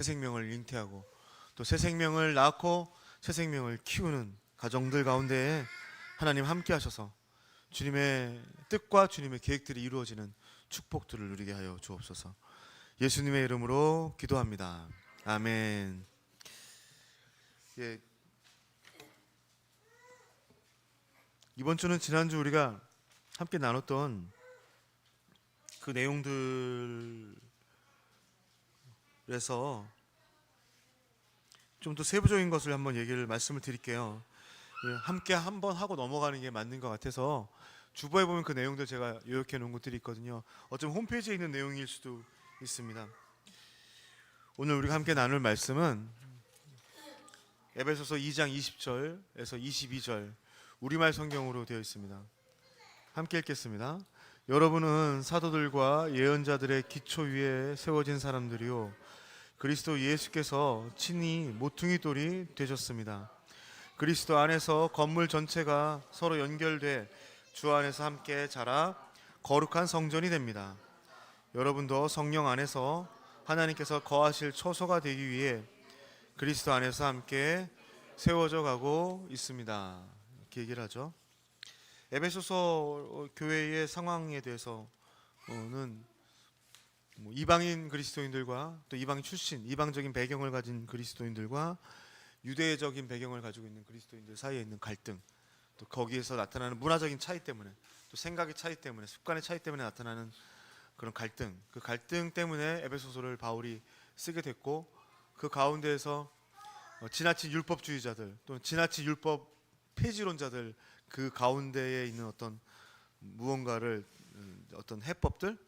새 생명을 잉태하고 또 새 생명을 낳고 새 생명을 키우는 가정들 가운데 하나님 함께 하셔서 주님의 뜻과 주님의 계획들이 이루어지는 축복들을 누리게 하여 주옵소서. 예수님의 이름으로 기도합니다. 아멘. 예, 이번 주는 지난주 우리가 함께 나눴던 그 내용들에서 좀 더 세부적인 것을 한번 말씀을 드릴게요. 함께 한번 하고 넘어가는 게 맞는 것 같아서 주보에 보면 그 내용들 제가 요약해 놓은 것들이 있거든요. 어쩌면 홈페이지에 있는 내용일 수도 있습니다. 오늘 우리가 함께 나눌 말씀은 에베소서 2장 20절에서 22절 우리말 성경으로 되어 있습니다. 함께 읽겠습니다. 여러분은 사도들과 예언자들의 기초 위에 세워진 사람들이요 그리스도 예수께서 친히 모퉁이 돌이 되셨습니다. 그리스도 안에서 건물 전체가 서로 연결돼 주 안에서 함께 자라 거룩한 성전이 됩니다. 여러분도 성령 안에서 하나님께서 거하실 처소가 되기 위해 그리스도 안에서 함께 세워져 가고 있습니다. 이렇게 얘기를 하죠. 에베소서 교회의 상황에 대해서는 이방인 그리스도인들과 또 이방인 출신, 이방적인 배경을 가진 그리스도인들과 유대적인 배경을 가지고 있는 그리스도인들 사이에 있는 갈등, 또 거기에서 나타나는 문화적인 차이 때문에, 또 생각의 차이 때문에, 습관의 차이 때문에 나타나는 그런 갈등, 그 갈등 때문에 에베소서를 바울이 쓰게 됐고, 그 가운데에서 지나친 율법주의자들, 또 지나친 율법 폐지론자들 그 가운데에 있는 어떤 무언가를 어떤 해법들,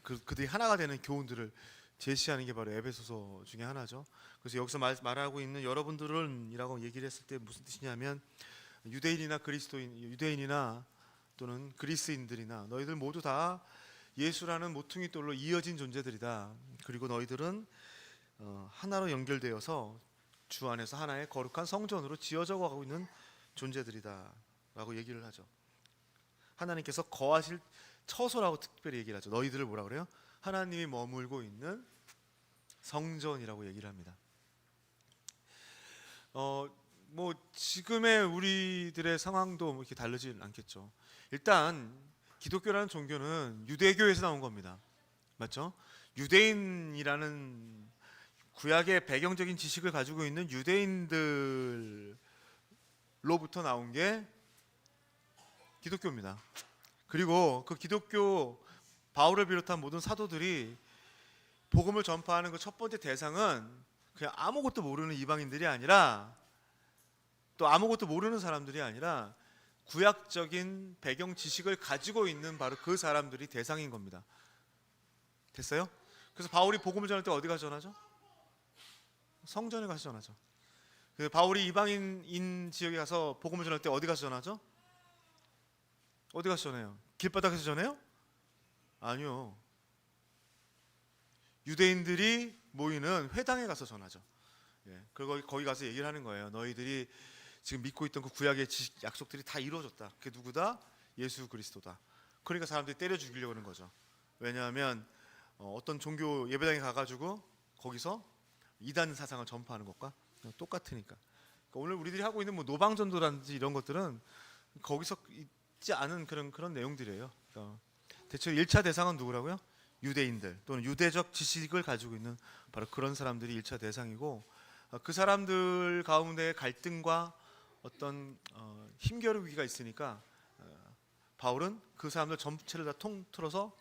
그들이 하나가 되는 교훈들을 제시하는 게 바로 에베소서 중에 하나죠. 그래서 여기서 말하고 있는 여러분들은 이라고 얘기를 했을 때 무슨 뜻이냐면 유대인이나 또는 그리스인들이나 너희들 모두 다 예수라는 모퉁이 돌로 이어진 존재들이다. 그리고 너희들은 하나로 연결되어서 주 안에서 하나의 거룩한 성전으로 지어져 가고 있는 존재들이다 라고 얘기를 하죠. 하나님께서 거하실 처소라고 특별히 얘기를 하죠. 너희들을 뭐라 그래요? 하나님이 머물고 있는 성전이라고 얘기를 합니다. 지금의 우리들의 상황도 이렇게 다르진 않겠죠. 일단 기독교라는 종교는 유대교에서 나온 겁니다. 맞죠? 유대인이라는 구약의 배경적인 지식을 가지고 있는 유대인들로부터 나온 게 기독교입니다. 그리고 그 기독교 바울을 비롯한 모든 사도들이 복음을 전파하는 그 첫 번째 대상은 그냥 아무것도 모르는 이방인들이 아니라 또 아무것도 모르는 사람들이 아니라 구약적인 배경 지식을 가지고 있는 바로 그 사람들이 대상인 겁니다. 됐어요? 그래서 바울이 복음을 전할 때 어디 가서 전하죠? 성전에 가서 전하죠. 바울이 이방인 지역에 가서 복음을 전할 때 어디 가서 전하죠? 어디 가서 전해요? 길바닥에서 전해요? 아니요. 유대인들이 모이는 회당에 가서 전하죠. 그리고 거기 가서 얘기를 하는 거예요. 너희들이 지금 믿고 있던 그 구약의 약속들이 다 이루어졌다. 그게 누구다? 예수 그리스도다. 그러니까 사람들이 때려 죽이려고 하는 거죠. 왜냐하면 어떤 종교 예배당에 가가지고 거기서 이단 사상을 전파하는 것과 똑같으니까. 그러니까 오늘 우리들이 하고 있는 노방전도라든지 이런 것들은 거기서 있지 않은 그런 내용들이에요. 그러니까 대체 1차 대상은 누구라고요? 유대인들 또는 유대적 지식을 가지고 있는 바로 그런 사람들이 1차 대상이고, 그 사람들 가운데 갈등과 어떤 힘겨루기가 있으니까 바울은 그 사람들 전체를 다 통틀어서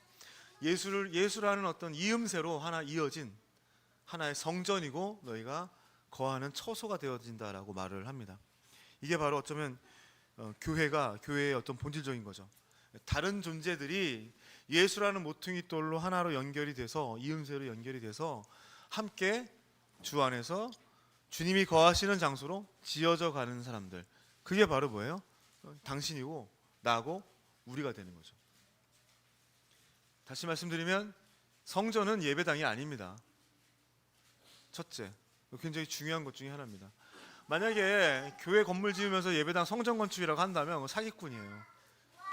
예수라는 어떤 이음새로 하나 이어진 하나의 성전이고 너희가 거하는 처소가 되어진다라고 말을 합니다. 이게 바로 어쩌면 교회의 어떤 본질적인 거죠. 다른 존재들이 예수라는 모퉁이 돌로 하나로 연결이 돼서 이음새로 연결이 돼서 함께 주 안에서 주님이 거하시는 장소로 지어져 가는 사람들, 그게 바로 뭐예요? 당신이고 나고 우리가 되는 거죠. 다시 말씀드리면 성전은 예배당이 아닙니다. 첫째, 굉장히 중요한 것 중에 하나입니다. 만약에 교회 건물 지으면서 예배당 성전 건축이라고 한다면 그건 사기꾼이에요.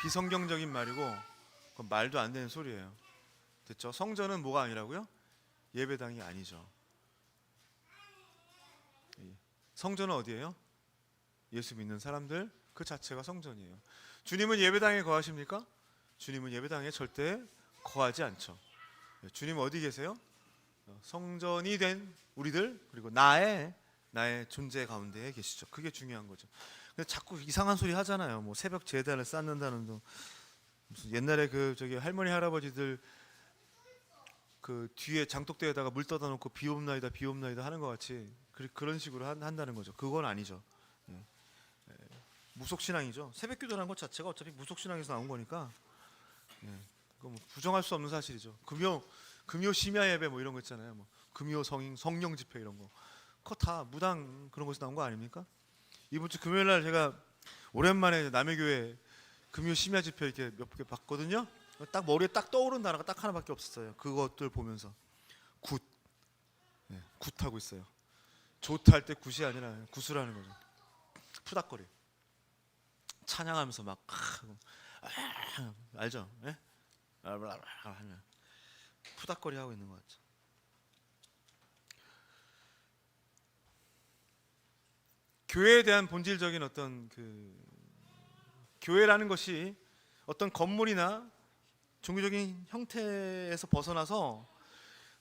비성경적인 말이고 그건 말도 안 되는 소리예요. 됐죠? 성전은 뭐가 아니라고요? 예배당이 아니죠. 성전은 어디예요? 예수 믿는 사람들 그 자체가 성전이에요. 주님은 예배당에 거하십니까? 주님은 예배당에 절대 거하지 않죠. 주님 어디 계세요? 성전이 된 우리들 그리고 나의 존재 가운데에 계시죠. 그게 중요한 거죠. 근데 자꾸 이상한 소리 하잖아요. 뭐 새벽 제단을 쌓는다는 거 무슨 옛날에 그 저기 할머니 할아버지들 그 뒤에 장독대에다가 물 떠다 놓고 비옵나이다 비옵나이다 하는 것 같이 그런 식으로 한다는 거죠. 그건 아니죠. 무속신앙이죠. 새벽기도라는 것 자체가 어차피 무속신앙에서 나온 거니까 그거 뭐 부정할 수 없는 사실이죠. 금요 심야 예배 뭐 이런 거 있잖아요. 뭐 금요 성령 집회 이런 거 그거 다 무당 그런 곳에서 나온 거 아닙니까? 이번 주 금요일 날 제가 오랜만에 남해교회 금요 심야 집회 이렇게 몇 개 봤거든요. 딱 머리에 딱 떠오른 단어가 딱 하나밖에 없었어요. 그것들 보면서 굿하고 있어요. 좋다 할 때 굿이 아니라 굿이라는 거죠. 푸닥거리 찬양하면서 막 알죠? 예? 하면 푸닥거리 하고 있는 것 같죠. 교회에 대한 본질적인 어떤 그 교회라는 것이 어떤 건물이나 종교적인 형태에서 벗어나서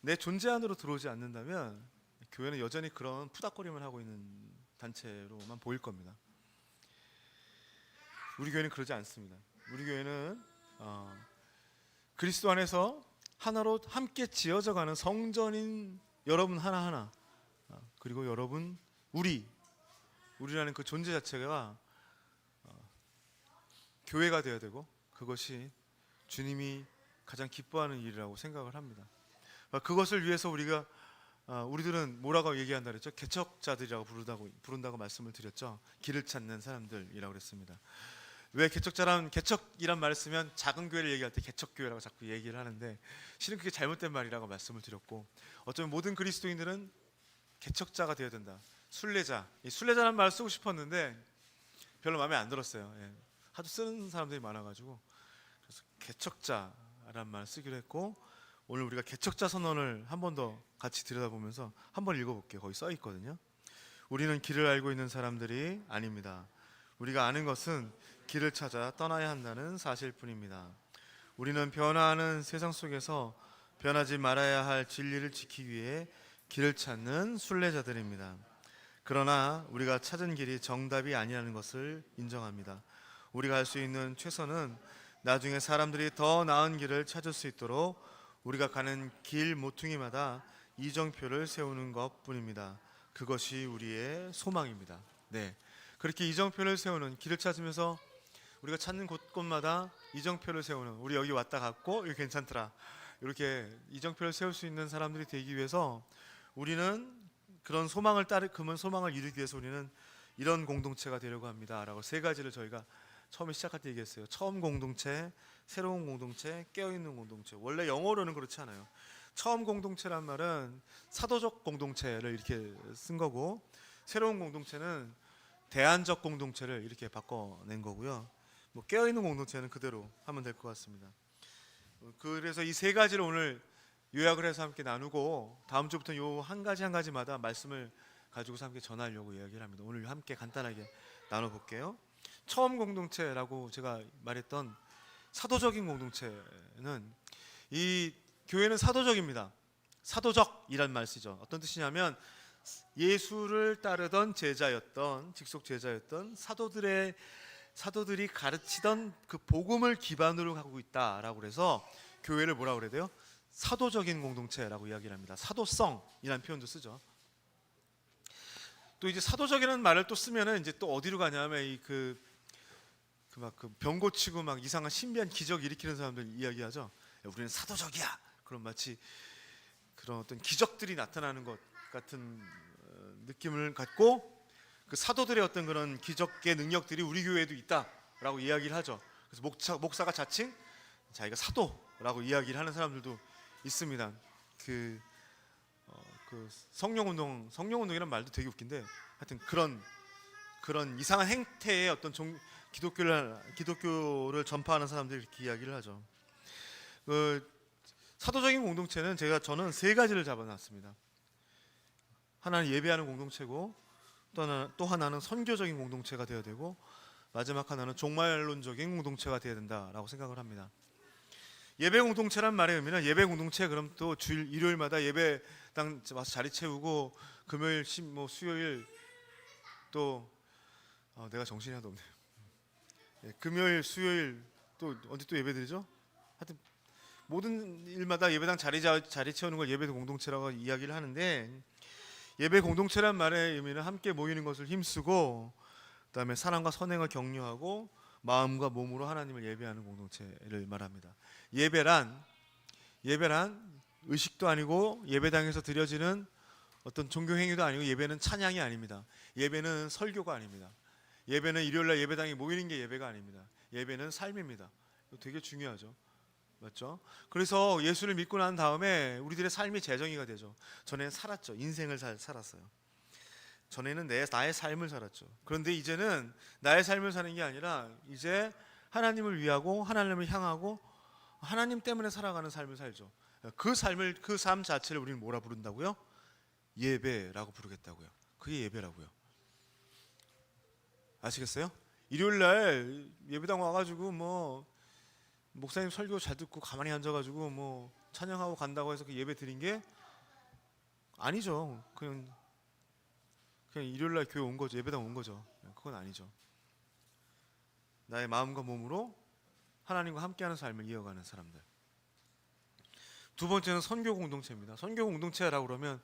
내 존재 안으로 들어오지 않는다면 교회는 여전히 그런 푸닥거림을 하고 있는 단체로만 보일 겁니다. 우리 교회는 그러지 않습니다. 우리 교회는 그리스도 안에서 하나로 함께 지어져가는 성전인 여러분 하나하나 그리고 여러분 우리라는 그 존재 자체가 교회가 되어야 되고 그것이 주님이 가장 기뻐하는 일이라고 생각을 합니다. 그것을 위해서 우리들은 뭐라고 얘기한다 그랬죠? 개척자들이라고 부른다고 말씀을 드렸죠. 길을 찾는 사람들이라고 그랬습니다. 왜 개척이란 말을 쓰면 작은 교회를 얘기할 때 개척교회라고 자꾸 얘기를 하는데 실은 그게 잘못된 말이라고 말씀을 드렸고 어쩌면 모든 그리스도인들은 개척자가 되어야 된다. 순례자, 이 순례자라는 말을 쓰고 싶었는데 별로 마음에 안 들었어요. 하도 쓰는 사람들이 많아가지고 그래서 개척자라는 말을 쓰기로 했고 오늘 우리가 개척자 선언을 한 번 더 같이 들여다보면서 한번 읽어볼게요. 거기 써 있거든요. 우리는 길을 알고 있는 사람들이 아닙니다. 우리가 아는 것은 길을 찾아 떠나야 한다는 사실뿐입니다. 우리는 변화하는 세상 속에서 변하지 말아야 할 진리를 지키기 위해 길을 찾는 순례자들입니다. 그러나 우리가 찾은 길이 정답이 아니라는 것을 인정합니다. 우리가 할 수 있는 최선은 나중에 사람들이 더 나은 길을 찾을 수 있도록 우리가 가는 길 모퉁이마다 이정표를 세우는 것뿐입니다. 그것이 우리의 소망입니다. 네, 그렇게 이정표를 세우는 길을 찾으면서 우리가 찾는 곳곳마다 이정표를 세우는 우리 여기 왔다 갔고 이거 괜찮더라 이렇게 이정표를 세울 수 있는 사람들이 되기 위해서 우리는 그런 소망을 이루기 위해서 우리는 이런 공동체가 되려고 합니다라고 세 가지를 저희가 처음에 시작할 때 얘기했어요. 처음 공동체, 새로운 공동체, 깨어있는 공동체. 원래 영어로는 그렇지 않아요. 처음 공동체란 말은 사도적 공동체를 이렇게 쓴 거고 새로운 공동체는 대안적 공동체를 이렇게 바꿔낸 거고요. 뭐 깨어있는 공동체는 그대로 하면 될 것 같습니다. 그래서 이 세 가지를 오늘 요약을 해서 함께 나누고 다음 주부터 요 한 가지마다 말씀을 가지고서 함께 전하려고 이야기를 합니다. 오늘 함께 간단하게 나눠볼게요. 처음 공동체라고 제가 말했던 사도적인 공동체는 이 교회는 사도적입니다. 사도적이란 말 쓰죠. 어떤 뜻이냐면 예수를 따르던 제자였던 직속 제자였던 사도들이 가르치던 그 복음을 기반으로 하고 있다라고 해서 교회를 뭐라고 그래야 돼요? 사도적인 공동체라고 이야기를 합니다. 사도성이라는 표현도 쓰죠. 또 이제 사도적이라는 말을 또 쓰면은 이제 또 어디로 가냐면 병 고치고 막 이상한 신비한 기적 일으키는 사람들 이야기하죠. 야, 우리는 사도적이야. 그런 마치 그런 어떤 기적들이 나타나는 것 같은 느낌을 갖고 그 사도들의 어떤 그런 기적의 능력들이 우리 교회에도 있다라고 이야기를 하죠. 그래서 목사가 자칭 자기가 사도라고 이야기를 하는 사람들도 있습니다. 그 성령운동이란 말도 되게 웃긴데 하여튼 그런 이상한 행태의 어떤 기독교를 전파하는 사람들이 이렇게 이야기를 하죠. 사도적인 공동체는 저는 세 가지를 잡아놨습니다. 하나는 예배하는 공동체고 또 하나는 선교적인 공동체가 되어야 되고, 마지막 하나는 종말론적인 공동체가 되어야 된다라고 생각을 합니다. 예배 공동체란 말의 의미는, 예배 공동체 그럼 또 주일 일요일마다 예배당 와서 자리 채우고, 금요일 수요일 또 내가 정신이 하나도 없네요. 금요일 수요일 또 언제 또 예배드리죠? 하여튼 모든 일마다 예배당 자리 채우는 걸 예배 공동체라고 이야기를 하는데, 예배 공동체란 말의 의미는 함께 모이는 것을 힘쓰고, 그다음에 사랑과 선행을 격려하고 마음과 몸으로 하나님을 예배하는 공동체를 말합니다. 예배란 의식도 아니고 예배당에서 드려지는 어떤 종교 행위도 아니고, 예배는 찬양이 아닙니다. 예배는 설교가 아닙니다. 예배는 일요일날 예배당에 모이는 게 예배가 아닙니다. 예배는 삶입니다. 이거 되게 중요하죠. 맞죠? 그래서 예수를 믿고 난 다음에 우리들의 삶이 재정의가 되죠. 전에는 살았죠. 인생을 살았어요. 전에는 나의 삶을 살았죠. 그런데 이제는 나의 삶을 사는 게 아니라 이제 하나님을 위하고 하나님을 향하고 하나님 때문에 살아가는 삶을 살죠. 그 삶 자체를 우리는 뭐라 부른다고요? 예배라고 부르겠다고요. 그게 예배라고요. 아시겠어요? 일요일날 예배당 와가지고 목사님 설교 잘 듣고 가만히 앉아가지고 찬양하고 간다고 해서 그 예배 드린 게 아니죠. 그냥 일요일날 교회 온 거죠. 예배당 온 거죠. 그건 아니죠. 나의 마음과 몸으로 하나님과 함께하는 삶을 이어가는 사람들. 두 번째는 선교 공동체입니다. 선교 공동체라고 그러면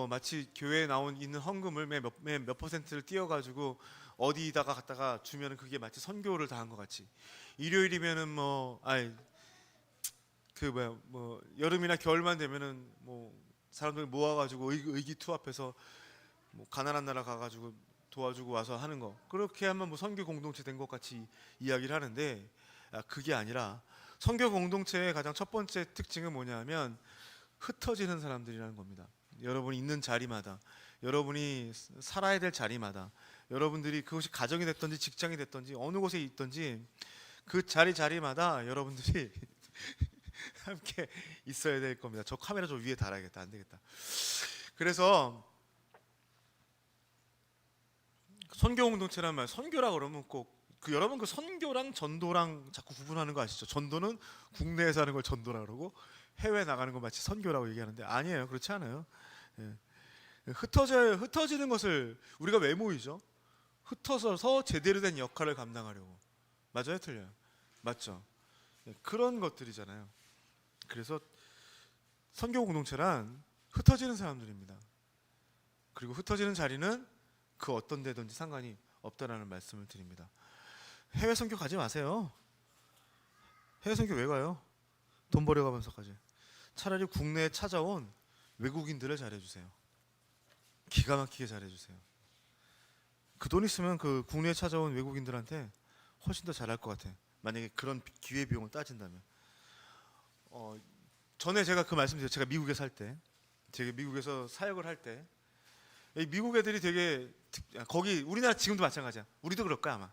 마치 교회에 있는 헌금을 몇 퍼센트를 띄어가지고 어디다가 갖다가 주면은 그게 마치 선교를 다 한 것 같이, 일요일이면은 여름이나 겨울만 되면은 사람들 모아가지고 의기투합해서 가난한 나라 가가지고 도와주고 와서 하는 거, 그렇게 하면 선교 공동체 된 것 같이 이야기를 하는데, 그게 아니라 선교 공동체의 가장 첫 번째 특징은 뭐냐면 흩어지는 사람들이라는 겁니다. 여러분이 있는 자리마다, 여러분이 살아야 될 자리마다, 여러분들이 그것이 가정이 됐든지 직장이 됐든지 어느 곳에 있든지 그 자리마다 여러분들이 함께 있어야 될 겁니다. 저 카메라 좀 위에 달아야겠다. 안 되겠다. 그래서 선교 공동체란 말, 선교라 그러면 꼭 여러분 그 선교랑 전도랑 자꾸 구분하는 거 아시죠? 전도는 국내에서 하는 걸 전도라 그러고, 해외 나가는 거 마치 선교라고 얘기하는데, 아니에요. 그렇지 않아요. 예. 흩어지는 것을 우리가 왜 모이죠? 흩어져서 제대로 된 역할을 감당하려고. 맞아요, 틀려요? 맞죠? 예, 그런 것들이잖아요. 그래서 선교 공동체란 흩어지는 사람들입니다. 그리고 흩어지는 자리는 그 어떤 데든지 상관이 없다라는 말씀을 드립니다. 해외 선교 가지 마세요. 해외 선교 왜 가요? 돈 벌어가면서까지. 차라리 국내에 찾아온 외국인들을 잘해주세요. 기가 막히게 잘해주세요. 그 돈 있으면 그 국내에 찾아온 외국인들한테 훨씬 더 잘할 것 같아. 만약에 그런 기회비용을 따진다면. 전에 제가 그 말씀드렸죠. 제가 미국에 살 때, 제가 미국에서 사역을 할 때, 미국 애들이 되게 거기 우리나라 지금도 마찬가지야. 우리도 그럴 거야 아마.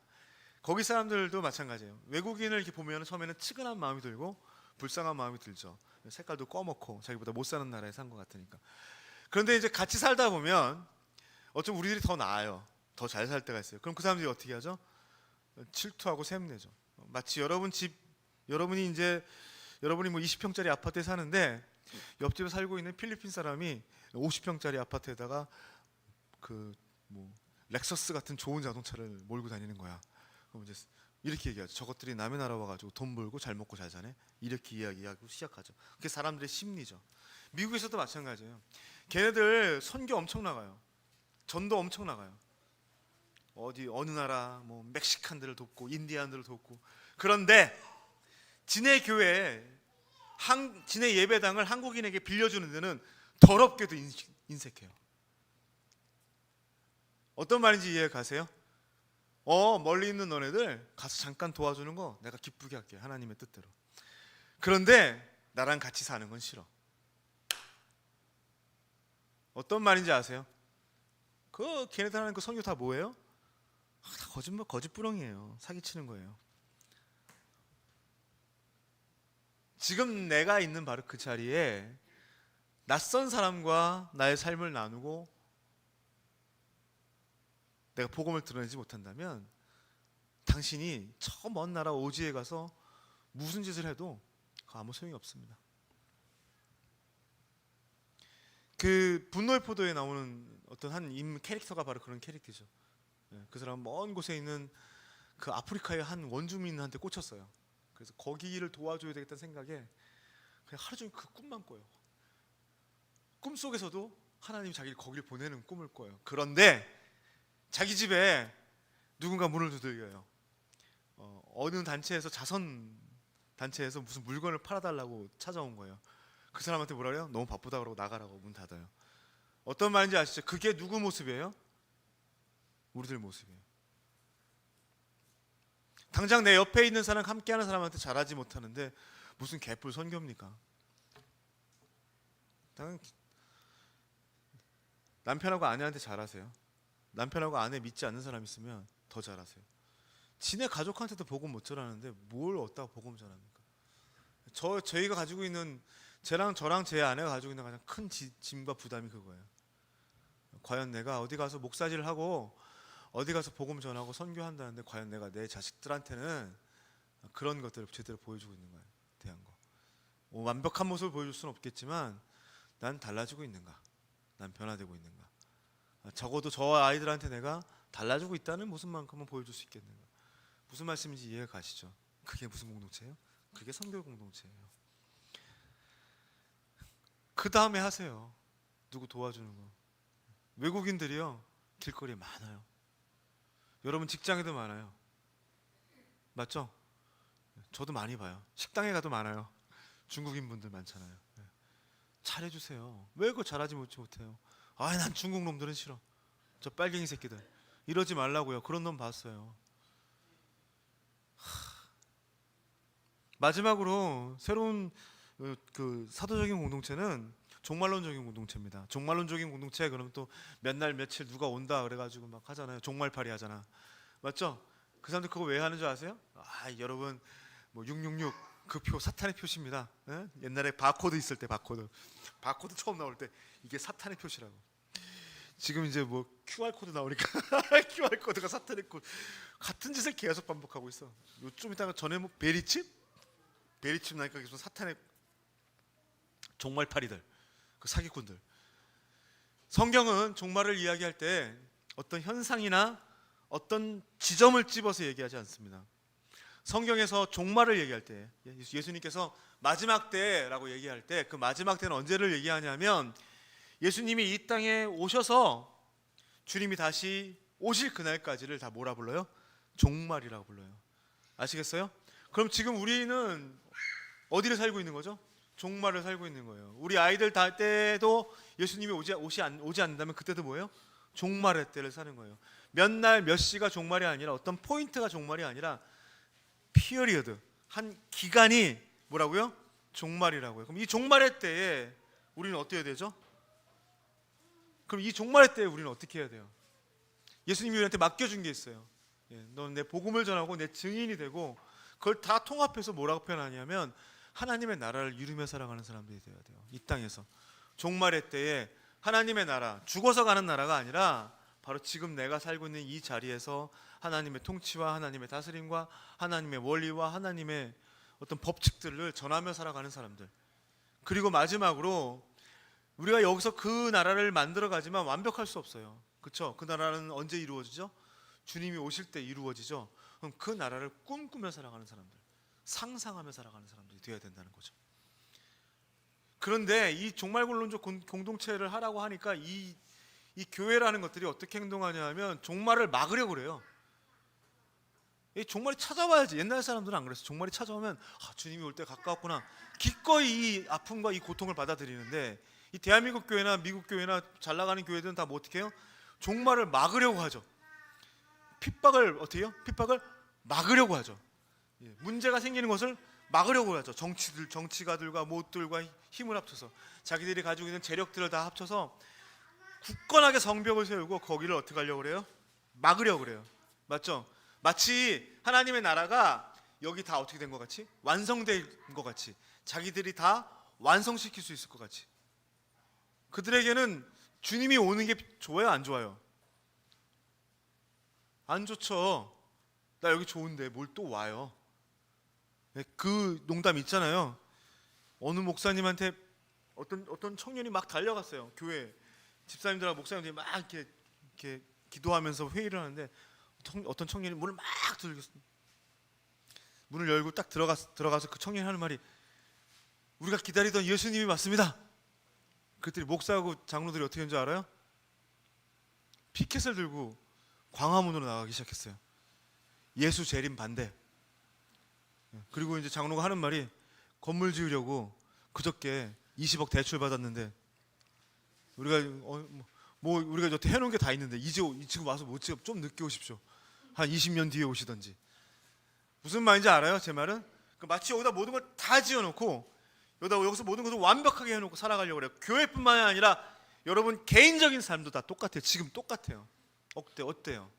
거기 사람들도 마찬가지예요. 외국인을 이렇게 보면 처음에는 측은한 마음이 들고 불쌍한 마음이 들죠. 색깔도 꺼먹고 자기보다 못 사는 나라에 산 것 같으니까. 그런데 이제 같이 살다 보면 어쩜 우리들이 더 나아요. 더 잘 살 때가 있어요. 그럼 그 사람들이 어떻게 하죠? 질투하고 샘내죠. 마치 여러분이 20평짜리 아파트에 사는데 옆집에 살고 있는 필리핀 사람이 50평짜리 아파트에다가 렉서스 같은 좋은 자동차를 몰고 다니는 거야. 그럼 이제 이렇게 얘기하죠. 저것들이 남의 나라 와가지고 돈 벌고 잘 먹고 잘 사네. 이렇게 이야기하고 시작하죠. 그게 사람들의 심리죠. 미국에서도 마찬가지예요. 걔네들 선교 엄청 나가요. 전도 엄청 나가요. 어느 나라 멕시칸들을 돕고 인디안들을 돕고. 그런데 지네 교회 지네 예배당을 한국인에게 빌려주는 데는 더럽게도 인색해요. 어떤 말인지 이해 가세요? 멀리 있는 너네들 가서 잠깐 도와주는 거 내가 기쁘게 할게. 하나님의 뜻대로. 그런데 나랑 같이 사는 건 싫어. 어떤 말인지 아세요? 걔네들 하는 그 선교 다 뭐예요? 다 거짓부렁이에요. 사기치는 거예요. 지금 내가 있는 바로 그 자리에 낯선 사람과 나의 삶을 나누고 내가 복음을 드러내지 못한다면 당신이 저 먼 나라 오지에 가서 무슨 짓을 해도 아무 소용이 없습니다. 그 분노의 포도에 나오는 어떤 한 캐릭터가 바로 그런 캐릭터죠. 그 사람은 먼 곳에 있는 그 아프리카의 한 원주민한테 꽂혔어요. 그래서 거기를 도와줘야 되겠다는 생각에 그냥 하루 종일 그 꿈만 꿔요. 꿈속에서도 하나님이 자기를 거기를 보내는 꿈을 꿔요. 그런데 자기 집에 누군가 문을 두들겨요. 어느 단체에서 자선 단체에서 무슨 물건을 팔아달라고 찾아온 거예요. 그 사람한테 뭐라 그래요? 너무 바쁘다 그러고 나가라고 문 닫아요. 어떤 말인지 아시죠? 그게 누구 모습이에요? 우리들 모습이에요. 당장 내 옆에 있는 사람, 함께하는 사람한테 잘하지 못하는데 무슨 개뿔 선교입니까? 당연 남편하고 아내한테 잘하세요. 남편하고 아내 믿지 않는 사람 있으면 더 잘하세요. 지네 가족한테도 복음 못 전하는데 뭘 얻다가 복음 전합니까? 저희가 가지고 있는 저랑 제 아내가 가지고 있는 가장 큰 짐과 부담이 그거예요. 과연 내가 어디 가서 목사질을 하고 어디 가서 복음 전하고 선교한다는데 과연 내가 내 자식들한테는 그런 것들을 제대로 보여주고 있는 거예요. 대한 거. 완벽한 모습을 보여줄 수는 없겠지만 난 달라지고 있는가? 난 변화되고 있는가? 적어도 저 아이들한테 내가 달라지고 있다는 모습만큼은 보여줄 수 있겠는가? 무슨 말씀인지 이해가 가시죠? 그게 무슨 공동체예요? 그게 선교 공동체예요. 그 다음에 하세요. 누구 도와주는 거. 외국인들이요 길거리에 많아요. 여러분 직장에도 많아요. 맞죠? 저도 많이 봐요. 식당에 가도 많아요. 중국인 분들 많잖아요. 잘해주세요. 왜 그거 잘하지 못해요? 난 중국 놈들은 싫어. 저 빨갱이 새끼들. 이러지 말라고요. 그런 놈 봤어요. 마지막으로 새로운 그 사도적인 공동체는 종말론적인 공동체입니다. 종말론적인 공동체 그러면 또 몇 날 며칠 누가 온다 그래가지고 막 하잖아요. 종말팔이 하잖아. 맞죠? 그 사람들 그거 왜 하는 줄 아세요? 여러분 뭐 666 그 표 사탄의 표시입니다. 옛날에 바코드 있을 때 바코드 처음 나올 때 이게 사탄의 표시라고. 지금 이제 뭐 QR 코드 나오니까 QR 코드가 사탄의 코드. 같은 짓을 계속 반복하고 있어. 좀 이따가 전에 뭐 베리칩 나니까 계속 사탄의 종말팔이들, 그 사기꾼들. 성경은 종말을 이야기할 때 어떤 현상이나 어떤 지점을 집어서 얘기하지 않습니다. 성경에서 종말을 얘기할 때 예수님께서 마지막 때라고 얘기할 때 그 마지막 때는 언제를 얘기하냐면 예수님이 이 땅에 오셔서 주님이 다시 오실 그날까지를 다 뭐라 불러요? 종말이라고 불러요. 아시겠어요? 그럼 지금 우리는 어디를 살고 있는 거죠? 종말을 살고 있는 거예요. 우리 아이들 다 때도 예수님이 오지 않는다면 그때도 뭐예요? 종말의 때를 사는 거예요. 몇 날 몇 시가 종말이 아니라 어떤 포인트가 종말이 아니라 피어리어드 한 기간이 뭐라고요? 종말이라고요. 그럼 이 종말의 때에 우리는 어떻게 해야 되죠? 그럼 이 종말의 때에 우리는 어떻게 해야 돼요? 예수님이 우리한테 맡겨준 게 있어요. 넌 내 복음을 전하고 내 증인이 되고 그걸 다 통합해서 뭐라고 표현하냐면 하나님의 나라를 이루며 살아가는 사람들이 되어야 돼요. 이 땅에서 종말의 때에 하나님의 나라, 죽어서 가는 나라가 아니라 바로 지금 내가 살고 있는 이 자리에서 하나님의 통치와 하나님의 다스림과 하나님의 원리와 하나님의 어떤 법칙들을 전하며 살아가는 사람들. 그리고 마지막으로 우리가 여기서 그 나라를 만들어 가지만 완벽할 수 없어요. 그렇죠? 그 나라는 언제 이루어지죠? 주님이 오실 때 이루어지죠. 그럼 그 나라를 꿈꾸며 살아가는 사람들, 상상하며 살아가는 사람들이 되어야 된다는 거죠. 그런데 이 종말론적 공동체를 하라고 하니까 이 교회라는 것들이 어떻게 행동하냐 하면 종말을 막으려고 그래요. 이 종말이 찾아와야지. 옛날 사람들은 안 그랬어. 종말이 찾아오면 주님이 올 때 가까웠구나. 기꺼이 이 아픔과 이 고통을 받아들이는데 이 대한민국 교회나 미국 교회나 잘 나가는 교회들은 다 뭐 어떻게 해요? 종말을 막으려고 하죠. 핍박을 어떻게 해요? 핍박을 막으려고 하죠. 문제가 생기는 것을 막으려고 하죠. 정치가들과 못들과 힘을 합쳐서 자기들이 가지고 있는 재력들을 다 합쳐서 굳건하게 성벽을 세우고 거기를 어떻게 하려고 그래요? 막으려고 그래요. 맞죠? 마치 하나님의 나라가 여기 다 어떻게 된 것 같이? 완성된 것 같이 자기들이 다 완성시킬 수 있을 것 같이. 그들에게는 주님이 오는 게 좋아요? 안 좋아요? 안 좋죠. 나 여기 좋은데 뭘 또 와요. 네, 그 농담 있잖아요. 어느 목사님한테 어떤 청년이 막 달려갔어요. 교회 집사님들하고 목사님들이 막 이렇게 기도하면서 회의를 하는데 어떤 청년이 문을 막 두들겼어요. 문을 열고 딱 들어가서 그 청년이 하는 말이 우리가 기다리던 예수님이 맞습니다. 그랬더니 목사하고 장로들이 어떻게 했는지 알아요? 피켓을 들고 광화문으로 나가기 시작했어요. 예수 재림 반대. 그리고 이제 장로가 하는 말이 건물 지으려고 그저께 20억 대출 받았는데 우리가 우리가 여태 해놓은 게 다 있는데 지금 와서 못 지어 좀 늦게 오십시오. 한 20년 뒤에 오시던지. 무슨 말인지 알아요? 제 말은 마치 여기다 모든 걸 다 지어놓고 여기서 모든 것을 완벽하게 해놓고 살아가려고 그래요. 교회뿐만 아니라 여러분 개인적인 삶도 다 똑같아요. 지금 똑같아요. 어때요?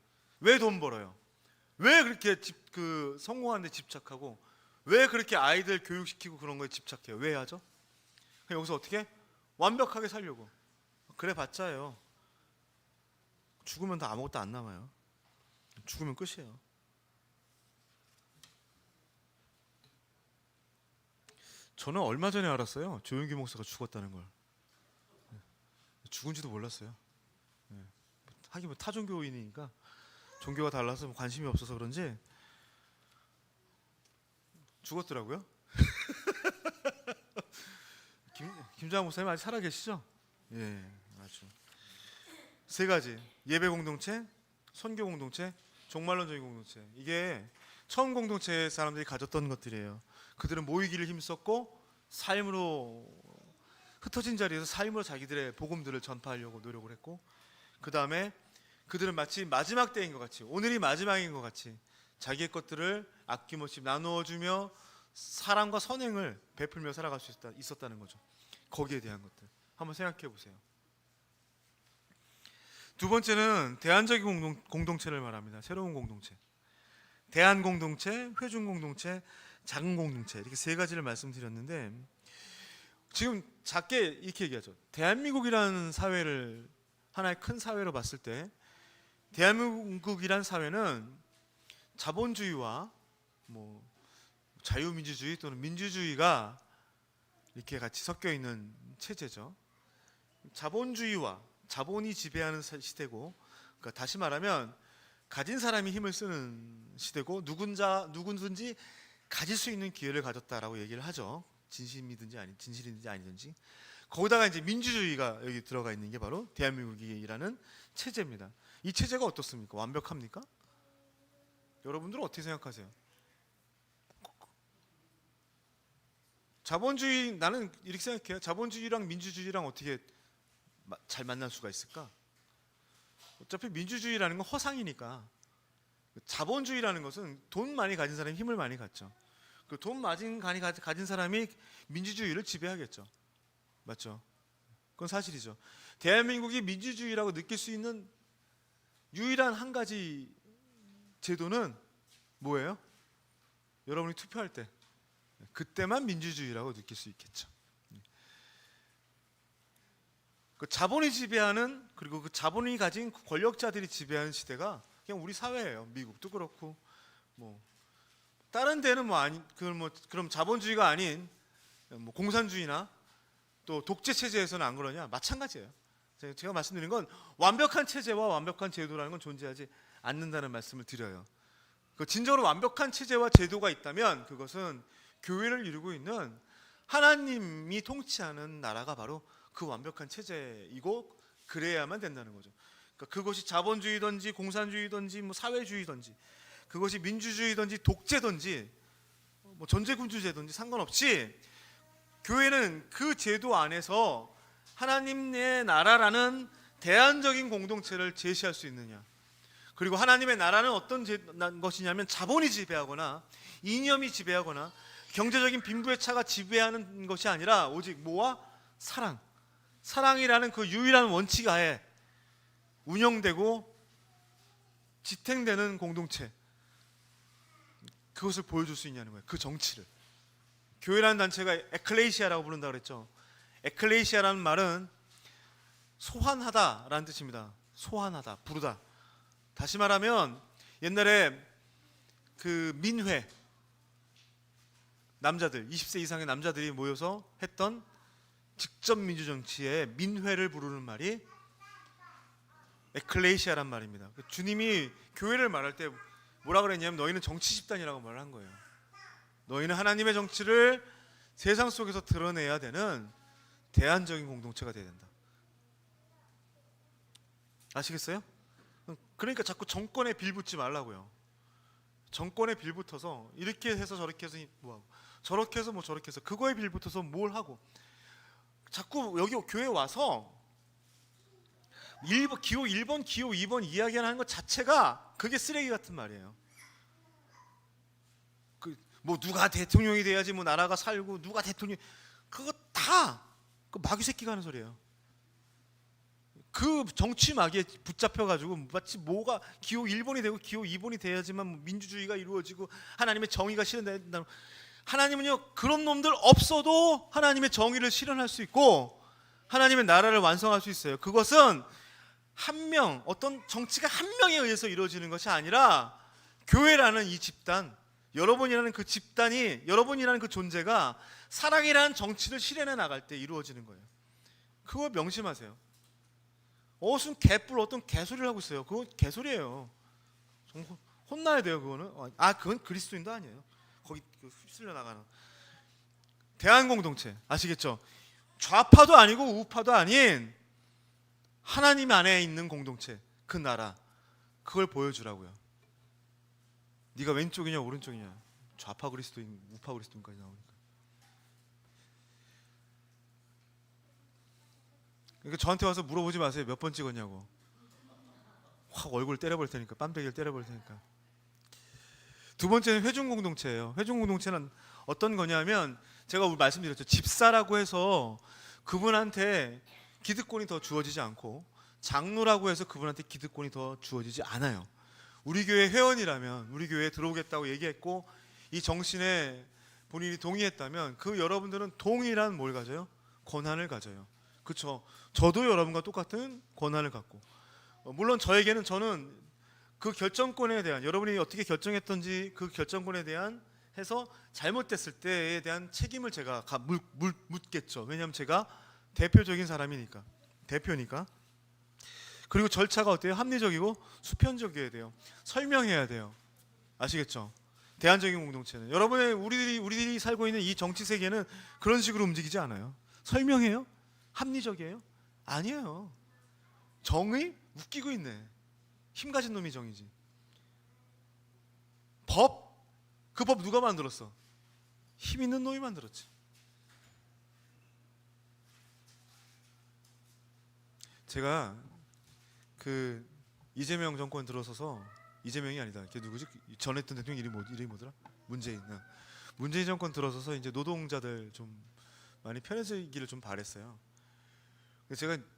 왜 돈 벌어요? 왜 그렇게 성공하는 데 집착하고 왜 그렇게 아이들 교육시키고 그런 거에 집착해요? 왜 하죠? 그냥 여기서 어떻게? 완벽하게 살려고. 그래 봤자요. 죽으면 다 아무것도 안 남아요. 죽으면 끝이에요. 저는 얼마 전에 알았어요. 조용기 목사가 죽었다는 걸. 죽은지도 몰랐어요. 하긴 뭐 타종교인이니까 종교가 달라서 관심이 없어서 그런지 죽었더라고요. 김장한 목사님 아직 살아계시죠? 예, 아주. 세 가지: 예배 공동체, 선교 공동체, 종말론적인 공동체. 이게 처음 공동체 사람들이 가졌던 것들이에요. 그들은 모이기를 힘썼고 삶으로 흩어진 자리에서 삶으로 자기들의 복음들을 전파하려고 노력을 했고, 그 다음에 그들은 마치 마지막 때인 것 같이, 오늘이 마지막인 것 같이 자기의 것들을 아낌없이 나누어주며 사랑과 선행을 베풀며 살아갈 수 있었다는 거죠. 거기에 대한 것들 한번 생각해 보세요. 두 번째는 대안적인 공동체를 말합니다. 새로운 공동체. 대안 공동체, 회중 공동체, 작은 공동체, 이렇게 세 가지를 말씀드렸는데, 지금 작게 이렇게 얘기하죠. 대한민국이라는 사회를 하나의 큰 사회로 봤을 때, 대한민국이라는 사회는 자본주의와 자유민주주의 또는 민주주의가 이렇게 같이 섞여 있는 체제죠. 자본주의와 자본이 지배하는 시대고, 그러니까 다시 말하면 가진 사람이 힘을 쓰는 시대고, 누구든지 가질 수 있는 기회를 가졌다라고 얘기를 하죠. 진심이든지 아니든지. 거기다가 이제 민주주의가 여기 들어가 있는 게 바로 대한민국이라는 체제입니다. 이 체제가 어떻습니까? 완벽합니까? 여러분들은 어떻게 생각하세요? 자본주의, 나는 이렇게 생각해요. 자본주의랑 민주주의랑 어떻게 잘 만날 수가 있을까? 어차피 민주주의라는 건 허상이니까. 자본주의라는 것은 돈 많이 가진 사람이 힘을 많이 갖죠. 그 돈 많이 가진 사람이 민주주의를 지배하겠죠. 맞죠? 그건 사실이죠. 대한민국이 민주주의라고 느낄 수 있는 유일한 한 가지 제도는 뭐예요? 여러분이 투표할 때 그때만 민주주의라고 느낄 수 있겠죠. 그 자본이 지배하는, 그리고 그 자본이 가진 권력자들이 지배하는 시대가 그냥 우리 사회예요. 미국도 그렇고 다른 데는 그럼 자본주의가 아닌 공산주의나 또 독재 체제에서는 안 그러냐? 마찬가지예요. 제가 말씀드린 건 완벽한 체제와 완벽한 제도라는 건 존재하지 않는다는 말씀을 드려요. 진정으로 완벽한 체제와 제도가 있다면 그것은 교회를 이루고 있는 하나님이 통치하는 나라가 바로 그 완벽한 체제이고, 그래야만 된다는 거죠. 그러니까 그것이 자본주의든지 공산주의든지 사회주의든지, 그것이 민주주의든지 독재든지 전제군주제든지 상관없이 교회는 그 제도 안에서 하나님의 나라라는 대안적인 공동체를 제시할 수 있느냐. 그리고 하나님의 나라는 어떤 것이냐면 자본이 지배하거나 이념이 지배하거나 경제적인 빈부의 차가 지배하는 것이 아니라 오직 뭐와? 사랑이라는 그 유일한 원칙 하에 운영되고 지탱되는 공동체, 그것을 보여줄 수 있냐는 거예요. 그 정치를. 교회라는 단체가 에클레시아라고 부른다고 그랬죠. 에클레시아라는 말은 소환하다라는 뜻입니다. 소환하다, 부르다. 다시 말하면 옛날에 그 민회, 남자들 20세 이상의 남자들이 모여서 했던 직접 민주 정치의 민회를 부르는 말이 에클레시아란 말입니다. 주님이 교회를 말할 때 뭐라 그랬냐면 너희는 정치 집단이라고 말을 한 거예요. 너희는 하나님의 정치를 세상 속에서 드러내야 되는 대안적인 공동체가 돼야 된다. 아시겠어요? 그러니까 자꾸 정권에 빌붙지 말라고요. 정권에 빌붙어서 이렇게 해서 저렇게 해서 뭐하고 저렇게 해서 뭐 저렇게 해서 그거에 빌붙어서 뭘 하고 자꾸 여기 교회 와서 기호 1번, 기호 2번 이야기하는 것 자체가 그게 쓰레기 같은 말이에요. 뭐 누가 대통령이 돼야지 뭐 나라가 살고 누가 대통령 그거 다 그 마귀 새끼가 하는 소리예요. 그 정치 마귀에 붙잡혀 가지고 마치 뭐가 기호 1번이 되고 기호 2번이 돼야지만 뭐 민주주의가 이루어지고 하나님의 정의가 실현된다. 하나님은요 그런 놈들 없어도 하나님의 정의를 실현할 수 있고 하나님의 나라를 완성할 수 있어요. 그것은 한 명, 어떤 정치가 한 명에 의해서 이루어지는 것이 아니라 교회라는 이 집단, 여러분이라는 그 집단이, 여러분이라는 그 존재가 사랑이라는 정치를 실현해 나갈 때 이루어지는 거예요. 그거 명심하세요. 무슨 개뿔 어떤 개소리를 하고 있어요. 그건 개소리예요. 혼나야 돼요. 그거는. 그건 그리스도인도 아니에요. 거기 휩쓸려 나가는 대한 공동체 아시겠죠? 좌파도 아니고 우파도 아닌 하나님 안에 있는 공동체, 그 나라, 그걸 보여주라고요. 네가 왼쪽이냐 오른쪽이냐, 좌파 그리스도인, 우파 그리스도인까지 나오니까. 그러니까 저한테 와서 물어보지 마세요. 몇 번 찍었냐고. 확 얼굴 때려버릴 테니까, 빰배기를 때려버릴 테니까. 두 번째는 회중 공동체예요. 회중 공동체는 어떤 거냐면 제가 말씀드렸죠. 집사라고 해서 그분한테 기득권이 더 주어지지 않고 장로라고 해서 그분한테 기득권이 더 주어지지 않아요. 우리 교회 회원이라면 우리 교회에 들어오겠다고 얘기했고 이 정신에 본인이 동의했다면 그 여러분들은 동일한 뭘 가져요? 권한을 가져요. 그렇죠? 저도 여러분과 똑같은 권한을 갖고 물론 저는 그 결정권에 대한 여러분이 어떻게 결정했던지 그 결정권에 대한 해서 잘못됐을 때에 대한 책임을 제가 묻겠죠. 왜냐하면 제가 대표적인 사람이니까, 대표니까. 그리고 절차가 어때요? 합리적이고 수평적이어야 돼요. 설명해야 돼요. 아시겠죠? 대안적인 공동체는 우리들이 살고 있는 이 정치 세계는 그런 식으로 움직이지 않아요. 설명해요? 합리적이에요? 아니에요. 정의? 웃기고 있네. 힘 가진 놈이 정이지. 법? 그 법 누가 만들었어? 힘 있는 놈이 만들었지. 제가 그 이재명 정권 들어서서 이재명이 아니다. 걔 누구지? 전 했던 대통령 이름이 뭐더라? 문재인 정권 들어서서 이제 노동자들 좀 많이 편해지기를 좀 바랬어요.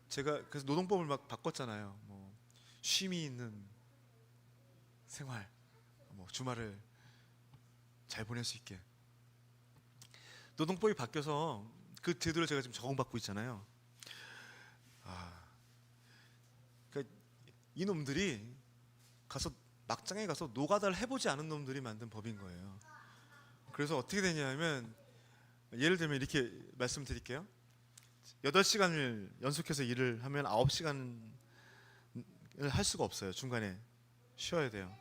제가 그래서 노동법을 막 바꿨잖아요. 뭐 쉼이 있는 생활, 뭐 주말을 잘 보낼 수 있게. 노동법이 바뀌어서 그 제도를 제가 지금 적용받고 있잖아요. 그러니까 이 놈들이 가서 막장에 가서 노가다를 해보지 않은 놈들이 만든 법인 거예요. 그래서 어떻게 되냐면 예를 들면 이렇게 말씀드릴게요. 8시간을 연속해서 일을 하면 9시간을 할 수가 없어요. 중간에 쉬어야 돼요.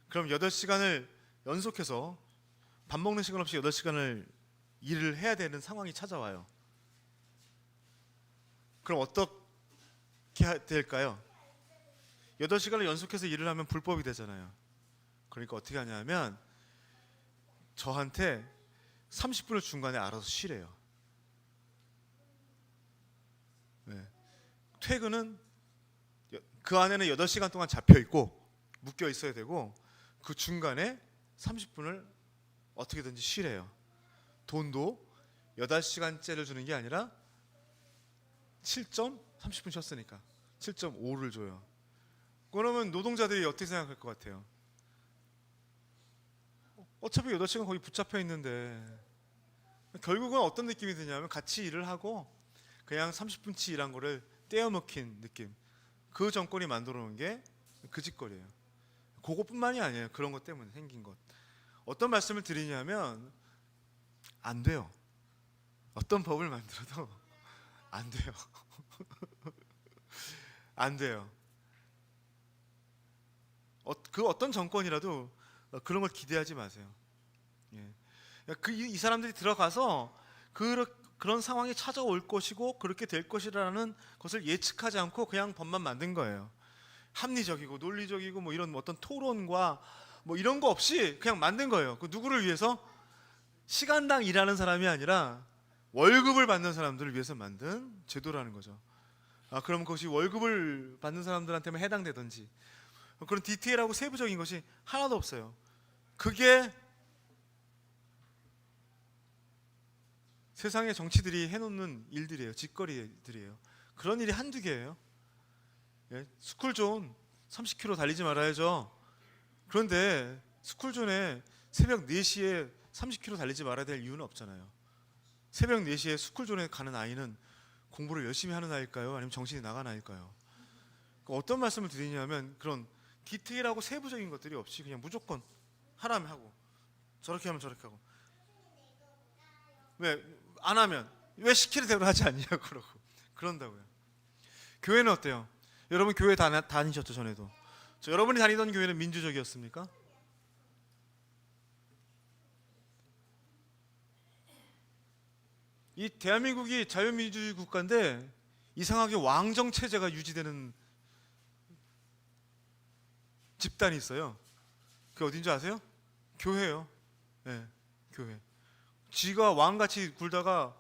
그럼 8시간을 연속해서 밥 먹는 시간 없이 8시간을 일을 해야 되는 상황이 찾아와요. 그럼 어떻게 될까요? 8시간을 연속해서 일을 하면 불법이 되잖아요. 그러니까 어떻게 하냐면 저한테 30분을 중간에 알아서 쉬래요. 네. 퇴근은 그 안에는 8시간 동안 잡혀 있고 묶여 있어야 되고 그 중간에 30분을 어떻게든지 쉬래요. 돈도 8시간째를 주는 게 아니라 30분 쉬었으니까 7.5를 줘요. 그러면 노동자들이 어떻게 생각할 것 같아요? 어차피 8시간 거기 붙잡혀 있는데 결국은 어떤 느낌이 드냐면 같이 일을 하고 그냥 30분치 일한 거를 떼어먹힌 느낌. 그 정권이 만들어 놓은 게 그 짓거리예요. 그것뿐만이 아니에요. 그런 것 때문에 생긴 것. 어떤 말씀을 드리냐면 안 돼요. 어떤 법을 만들어도 안 돼요. 안 돼요. 그 어떤 정권이라도 그런 걸 기대하지 마세요. 예. 이 사람들이 들어가서 그런 상황이 찾아올 것이고 그렇게 될 것이라는 것을 예측하지 않고 그냥 법만 만든 거예요. 합리적이고 논리적이고 뭐 이런 어떤 토론과 뭐 이런 거 없이 그냥 만든 거예요. 그 누구를 위해서? 시간당 일하는 사람이 아니라 월급을 받는 사람들을 위해서 만든 제도라는 거죠. 그럼 그것이 월급을 받는 사람들한테만 해당되든지 그런 디테일하고 세부적인 것이 하나도 없어요. 그게 세상의 정치들이 해놓는 일들이에요. 짓거리들이에요. 그런 일이 한두 개예요. 예? 스쿨존 30km 달리지 말아야죠. 그런데 스쿨존에 새벽 4시에 30km 달리지 말아야 될 이유는 없잖아요. 새벽 4시에 스쿨존에 가는 아이는 공부를 열심히 하는 아이일까요? 아니면 정신이 나간 아이일까요? 어떤 말씀을 드리냐면 그런 디테일하고 세부적인 것들이 없이 그냥 무조건 하라면 하고 저렇게 하면 저렇게 하고 왜 안 하면 왜 시키는 대로 하지 않냐고 그러고 그런다고요. 교회는 어때요? 여러분 교회 다니셨죠? 전에도 여러분이 다니던 교회는 민주적이었습니까? 이 대한민국이 자유민주주의 국가인데 이상하게 왕정 체제가 유지되는 집단이 있어요. 그게 어딘지 아세요? 교회예요. 네, 교회. 지가 왕같이 굴다가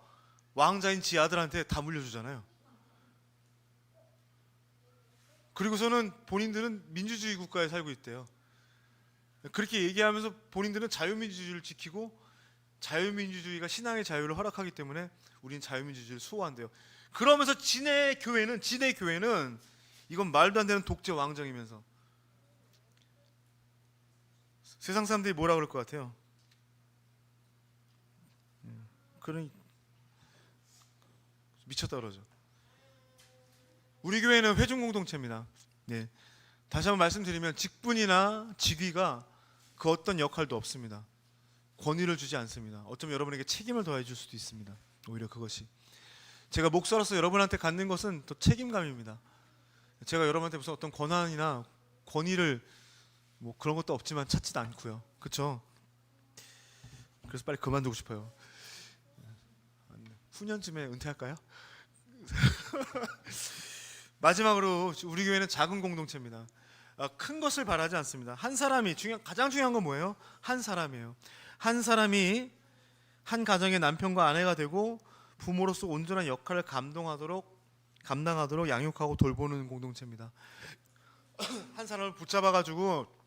왕자인 지 아들한테 다 물려주잖아요. 그리고서는 본인들은 민주주의 국가에 살고 있대요. 그렇게 얘기하면서 본인들은 자유민주주의를 지키고 자유민주주의가 신앙의 자유를 허락하기 때문에 우리는 자유민주주의를 수호한대요. 그러면서 진의 교회는 이건 말도 안 되는 독재 왕정이면서 세상 사람들이 뭐라 그럴 것 같아요? 그러니 미쳤다 그러죠. 우리 교회는 회중 공동체입니다. 네. 다시 한번 말씀드리면 직분이나 직위가 그 어떤 역할도 없습니다. 권위를 주지 않습니다. 어쩌면 여러분에게 책임을 더해 줄 수도 있습니다. 오히려 그것이 제가 목사로서 여러분한테 갖는 것은 또 책임감입니다. 제가 여러분한테 무슨 어떤 권한이나 권위를 뭐 그런 것도 없지만 찾지도 않고요. 그렇죠? 그래서 빨리 그만두고 싶어요. 후년쯤에 은퇴할까요? 마지막으로 우리 교회는 작은 공동체입니다. 큰 것을 바라지 않습니다. 한 사람이 가장 중요한 건 뭐예요? 한 사람이에요. 한 사람이 한 가정의 남편과 아내가 되고 부모로서 온전한 역할을 감당하도록 양육하고 돌보는 공동체입니다. 한 사람을 붙잡아가지고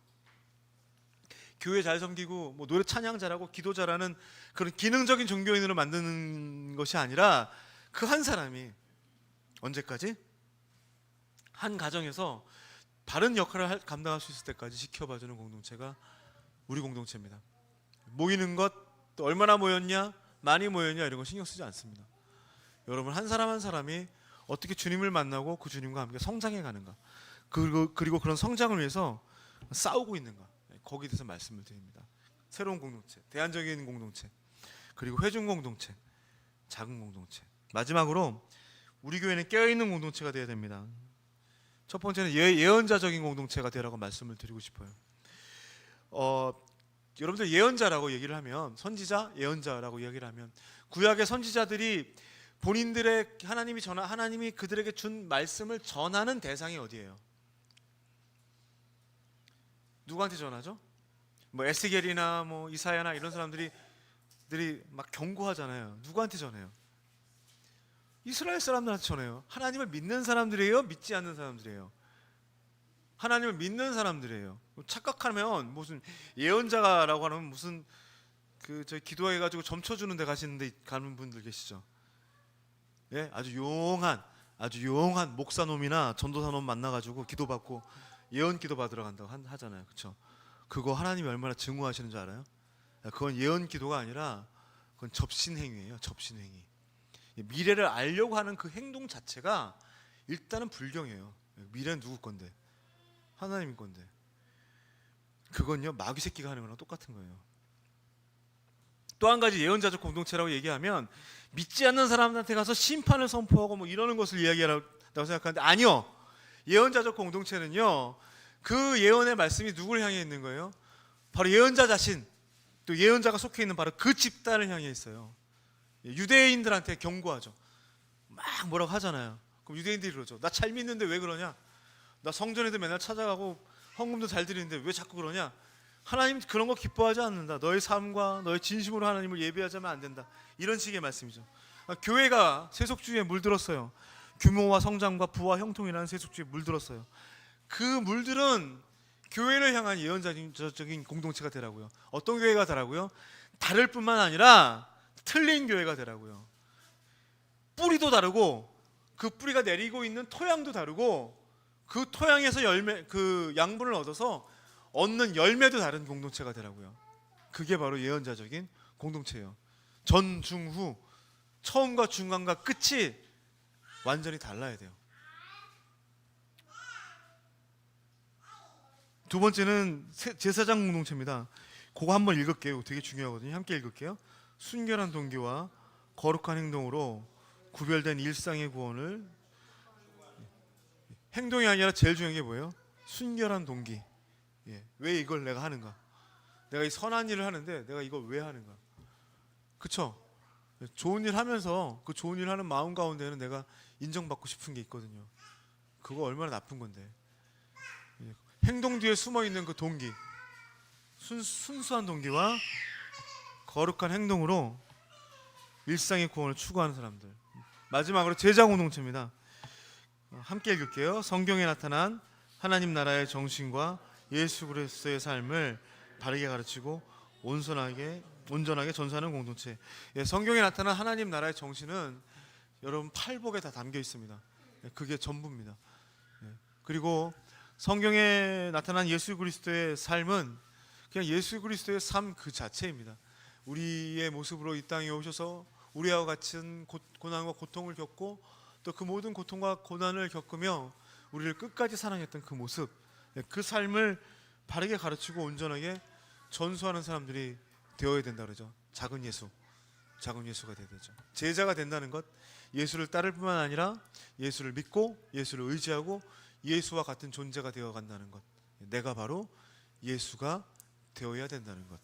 교회 잘 섬기고 뭐 노래 찬양 잘하고 기도 잘하는 그런 기능적인 종교인으로 만드는 것이 아니라 그 한 사람이 언제까지? 한 가정에서 바른 역할을 감당할 수 있을 때까지 지켜봐주는 공동체가 우리 공동체입니다. 모이는 것, 또 얼마나 모였냐, 많이 모였냐 이런 거 신경 쓰지 않습니다. 여러분 한 사람 한 사람이 어떻게 주님을 만나고 그 주님과 함께 성장해 가는가, 그리고 그런 성장을 위해서 싸우고 있는가, 거기에 대해서 말씀을 드립니다. 새로운 공동체, 대안적인 공동체, 그리고 회중 공동체, 작은 공동체. 마지막으로 우리 교회는 깨어있는 공동체가 되어야 됩니다. 첫 번째는 예언자적인 공동체가 되라고 말씀을 드리고 싶어요. 여러분들 예언자라고 얘기를 하면, 선지자, 예언자라고 얘기를 하면 구약의 선지자들이 본인들의 하나님이 그들에게 준 말씀을 전하는 대상이 어디예요? 누구한테 전하죠? 뭐 에스겔이나 뭐 이사야나 이런 사람들이 막 경고하잖아요. 누구한테 전해요? 이스라엘 사람들한테 전해요. 하나님을 믿는 사람들이에요? 믿지 않는 사람들이에요? 하나님을 믿는 사람들이에요. 착각하면 무슨 예언자라고 하면 무슨 저희 기도해가지고 점쳐주는 데 가는 분들 계시죠? 예, 아주 용한 목사놈이나 전도사놈 만나가지고 기도받고 예언 기도 받으러 간다고 하잖아요. 그렇죠? 그거 하나님이 얼마나 증오하시는 줄 알아요? 그건 예언 기도가 아니라 그건 접신행위예요. 접신행위. 미래를 알려고 하는 그 행동 자체가 일단은 불경이에요. 미래는 누구 건데? 하나님 건데. 그건요 마귀 새끼가 하는 거랑 똑같은 거예요. 또 한 가지 예언자적 공동체라고 얘기하면 믿지 않는 사람한테 가서 심판을 선포하고 뭐 이러는 것을 이야기하라고 생각하는데 아니요. 예언자적 공동체는요 그 예언의 말씀이 누구를 향해 있는 거예요? 바로 예언자 자신, 또 예언자가 속해 있는 바로 그 집단을 향해 있어요. 유대인들한테 경고하죠. 막 뭐라고 하잖아요. 그럼 유대인들이 그러죠. 나 잘 믿는데 왜 그러냐? 나 성전에도 맨날 찾아가고 헌금도 잘 드리는데 왜 자꾸 그러냐? 하나님 그런 거 기뻐하지 않는다. 너의 삶과 너의 진심으로 하나님을 예배하자면 안 된다. 이런 식의 말씀이죠. 교회가 세속주의에 물들었어요. 규모와 성장과 부와 형통이라는 세속주의에 물들었어요. 그 물들은 교회를 향한 예언자적인 공동체가 되라고요. 어떤 교회가 되라고요? 다를 뿐만 아니라 틀린 교회가 되라고요. 뿌리도 다르고 그 뿌리가 내리고 있는 토양도 다르고 그 토양에서 열매, 그 양분을 얻어서 얻는 열매도 다른 공동체가 되라고요. 그게 바로 예언자적인 공동체예요. 전, 중, 후 처음과 중간과 끝이 완전히 달라야 돼요. 두 번째는 제사장 공동체입니다. 그거 한번 읽을게요. 되게 중요하거든요. 함께 읽을게요. 순결한 동기와 거룩한 행동으로 구별된 일상의 구원을, 행동이 아니라 제일 중요한 게 뭐예요? 순결한 동기. 왜 이걸 내가 하는가? 내가 이 선한 일을 하는데 내가 이걸 왜 하는가? 그쵸? 좋은 일 하면서 그 좋은 일 하는 마음 가운데는 내가 인정받고 싶은 게 있거든요. 그거 얼마나 나쁜 건데. 행동 뒤에 숨어 있는 그 동기, 순수한 동기와 거룩한 행동으로 일상의 구원을 추구하는 사람들. 마지막으로 제자 공동체입니다. 함께 읽을게요. 성경에 나타난 하나님 나라의 정신과 예수 그리스도의 삶을 바르게 가르치고 온전하게 전수하는 공동체. 성경에 나타난 하나님 나라의 정신은 여러분 팔복에 다 담겨 있습니다. 그게 전부입니다. 그리고 성경에 나타난 예수 그리스도의 삶은 그냥 예수 그리스도의 삶 그 자체입니다. 우리의 모습으로 이 땅에 오셔서 우리와 같은 고난과 고통을 겪고 또 그 모든 고통과 고난을 겪으며 우리를 끝까지 사랑했던 그 모습, 그 삶을 바르게 가르치고 온전하게 전수하는 사람들이 되어야 된다 그러죠. 작은 예수가 되야 되죠. 제자가 된다는 것, 예수를 따를 뿐만 아니라 예수를 믿고 예수를 의지하고 예수와 같은 존재가 되어 간다는 것. 내가 바로 예수가 되어야 된다는 것.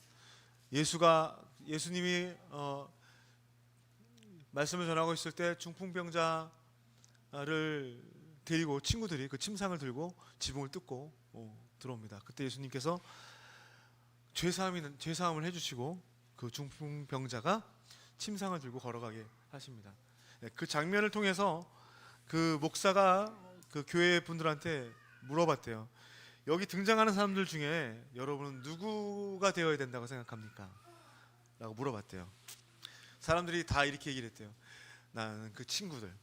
예수님이 말씀을 전하고 있을 때 중풍병자를 데리고 친구들이 그 침상을 들고 지붕을 뜯고 들어옵니다. 그때 예수님께서 죄사함을 해주시고 그 중풍병자가 침상을 들고 걸어가게 하십니다. 그 장면을 통해서 그 목사가 그 교회 분들한테 물어봤대요. 여기 등장하는 사람들 중에 여러분은 누구가 되어야 된다고 생각합니까? 라고 물어봤대요. 사람들이 다 이렇게 얘기를 했대요. 나는 그 친구들,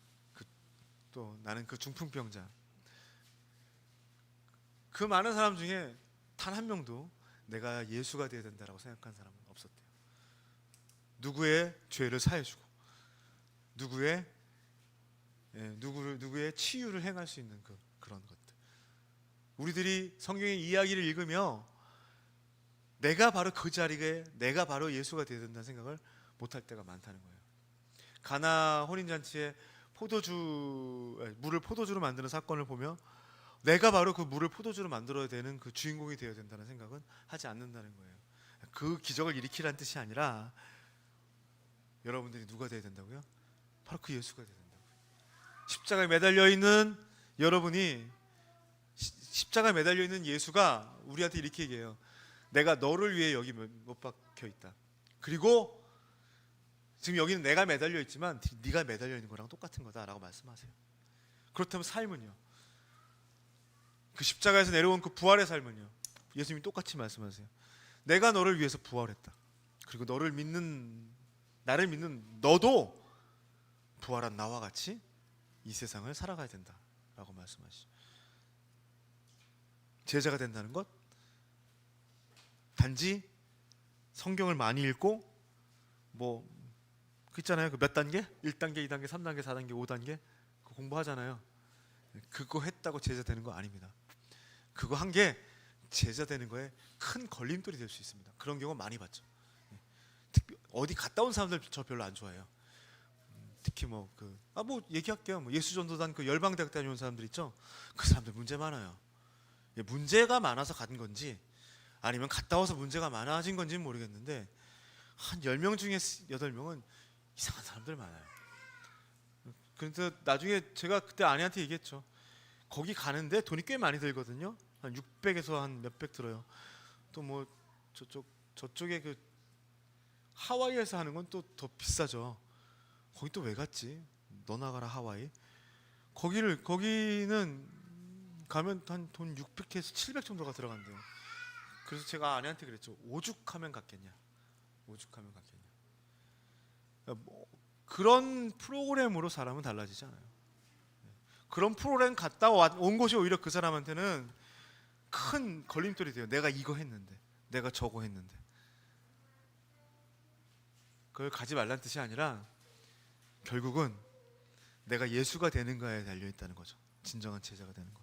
또 나는 그 중풍병자. 그 많은 사람 중에 단 한 명도 내가 예수가 되어야 된다고 생각한 사람은 없었대요. 누구의 죄를 사해주고 누구의 치유를 행할 수 있는 그런 것들. 우리들이 성경의 이야기를 읽으며 내가 바로 그 자리에 내가 바로 예수가 되어야 된다는 생각을 못할 때가 많다는 거예요. 가나 혼인잔치에 물을 포도주로 만드는 사건을 보며 내가 바로 그 물을 포도주로 만들어야 되는 그 주인공이 되어야 된다는 생각은 하지 않는다는 거예요. 그 기적을 일으키라는 뜻이 아니라 여러분들이 누가 되어야 된다고요? 바로 그 예수가 되어야 된다고요. 십자가에 매달려 있는 여러분이, 십자가에 매달려 있는 예수가 우리한테 이렇게 얘기해요. 내가 너를 위해 여기 못 박혀 있다. 그리고 지금 여기는 내가 매달려 있지만 네가 매달려 있는 거랑 똑같은 거다라고 말씀하세요. 그렇다면 삶은요? 그 십자가에서 내려온 그 부활의 삶은요? 예수님이 똑같이 말씀하세요. 내가 너를 위해서 부활했다. 그리고 나를 믿는 너도 부활한 나와 같이 이 세상을 살아가야 된다라고 말씀하시죠. 제자가 된다는 것, 단지 성경을 많이 읽고 그 있잖아요. 그 몇 단계? 1단계, 2단계, 3단계, 4단계, 5단계 공부하잖아요. 그거 했다고 제자 되는 거 아닙니다. 그거 한 게 제자 되는 거에 큰 걸림돌이 될 수 있습니다. 그런 경우 많이 봤죠. 특히 어디 갔다 온 사람들 저 별로 안 좋아해요. 특히 뭐 얘기할게요. 뭐 예수전도단 그 열방대학 다녀온 사람들 있죠. 그 사람들 문제 많아요. 문제가 많아서 간 건지 아니면 갔다 와서 문제가 많아진 건지는 모르겠는데 한 10명 중에 8명은 이상한 사람들 많아요. 그래서 나중에 제가 그때 아내한테 얘기했죠. 거기 가는데 돈이 꽤 많이 들거든요. 한 600에서 한 몇백 들어요. 또 뭐 저쪽에 그 하와이에서 하는 건 또 더 비싸죠. 거기 또 왜 갔지? 너 나가라 하와이. 거기는 가면 한 돈 600에서 700 정도가 들어간대요. 그래서 제가 아내한테 그랬죠. 오죽하면 갔겠냐. 오죽하면 갔겠냐. 그런 프로그램으로 사람은 달라지지 않아요. 그런 프로그램 갔다 온 곳이 오히려 그 사람한테는 큰 걸림돌이 돼요. 내가 이거 했는데, 내가 저거 했는데. 그걸 가지 말란 뜻이 아니라 결국은 내가 예수가 되는가에 달려 있다는 거죠. 진정한 제자가 되는 것.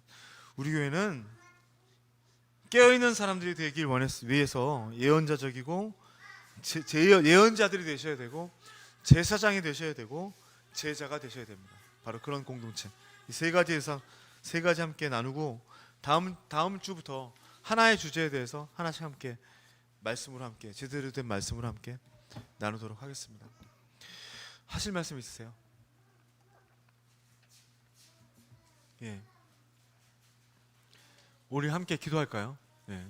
우리 교회는 깨어있는 사람들이 되길 위해서 예언자적이고 예언자들이 되셔야 되고 제사장이 되셔야 되고 제자가 되셔야 됩니다. 바로 그런 공동체. 이 세 가지 함께 나누고 다음 주부터 하나의 주제에 대해서 하나씩 함께 말씀으로 함께 제대로 된 말씀으로 함께 나누도록 하겠습니다. 하실 말씀 있으세요? 예. 우리 함께 기도할까요? 예.